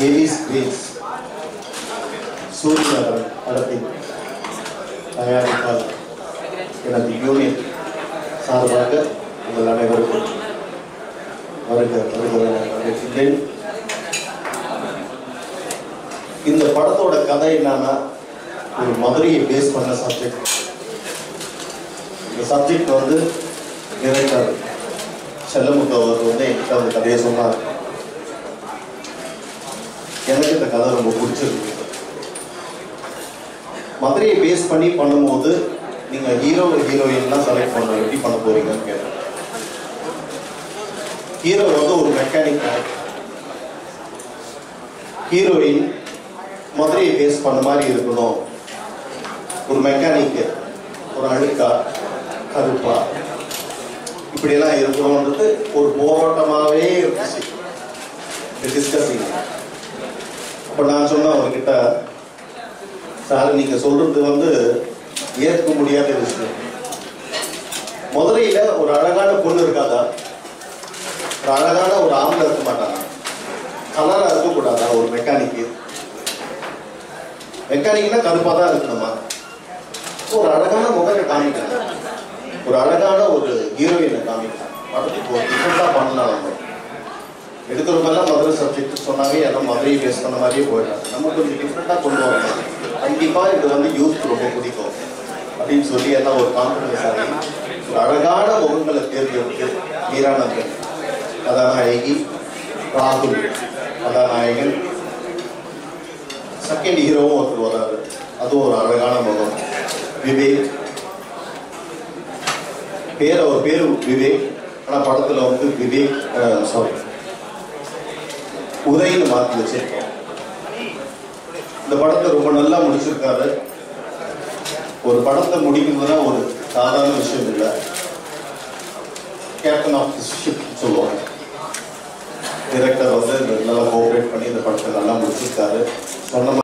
Davis Grace சூரியநகரன் படத்தின் தயாரிப்பால் எனது unit சார்பாக உங்கள் அனைவருக்கும் வருகிறேன். இந்த படத்தோட கதை என்னன்னா, ஒரு மதுரையை பேஸ் பண்ண சப்ஜெக்ட். இந்த சப்ஜெக்ட் வந்து டைரக்டர் செல்லமுத்து அவர் வந்து என்கிட்ட அந்த கதையை சொன்னார். எனக்கு இந்த கதை ரொம்ப பிடிச்சிருக்கு. மதுரையை பேஸ் பண்ணி பண்ணும்போது நீங்க ஹீரோ ஹீரோயின்லாம் செலக்ட் பண்ண எப்படி பண்ண போறீங்கன்னு கேட்டேன். ஹீரோ வந்து ஒரு மெக்கானிக், ஹீரோயின் மதுரையை பேஸ் பண்ண மாதிரி இருக்கணும். ஒரு மெக்கானிக் ஒரு அழுக்கா கருப்பா இப்படியெல்லாம் இருக்கணும்ன்றது ஒரு போராட்டமாகவே இருந்துச்சு டிஸ்கஸிங். அப்போ நான் சொன்னேன் அவர்கிட்ட, சார் நீங்க சொல்றது வந்து ஏற்க முடியாத விஷயம். மதுரையில ஒரு அழகான பொண்ணு இருக்காதா? ஒரு அழகான ஒரு ஆம்பளை இருக்க மாட்டாங்க? கலரா இருக்கக்கூடாதா? ஒரு மெக்கானிக்னா கருப்பா தான் இருக்கணுமா? ஒரு அழகான முகத்தை காமிக்கலாம், ஒரு அழகான ஒரு ஹீரோயினை காமிக்கலாம். படத்துக்கு ஒரு டிஃபரெண்டா பண்ணலாம். நம்ம எடுக்கிறவங்கெல்லாம் மதுரை சப்ஜெக்ட் சொன்னாவே எல்லாம் மதுரையை பேஸ் பண்ண மாதிரியே போயிட்டாங்க. நம்ம கொஞ்சம் டிஃப்ரெண்டா கொண்டு வரணும். கண்டிப்பா இது வந்து யூத் ரொம்ப பிடிக்கும் அப்படின்னு சொல்லி எல்லாம் ஒரு கான்ஃபிடன்ஸ் ஆகி ஒரு அழகான முகங்களை தேர்ந்தெடுத்து மீரானந்தன் கதாநாயகி, ராகுல் கதாநாயகன், செகண்ட் ஹீரோவும் ஒருத்தர் வராரு, அதுவும் ஒரு அழகான முகம், விவேக். அவர் பேரு விவேக், ஆனா படத்துல வந்து விவேக் உதயின்னு மாற்றி வச்சிருக்கோம். இந்த படத்தை ரொம்ப நல்லா முடிச்சிருக்காரு. ஒரு படத்தை முடிக்கிறதுனா ஒரு சாதாரண விஷயம் இல்லை. கேப்டன் ஆஃப் தி ஷிப் சொல்லுவாங்க. டைரக்டர் வந்து நல்லா கோஆபரேட் பண்ணி இந்த படத்தை நல்லா முடிச்சிருக்காரு. சொன்ன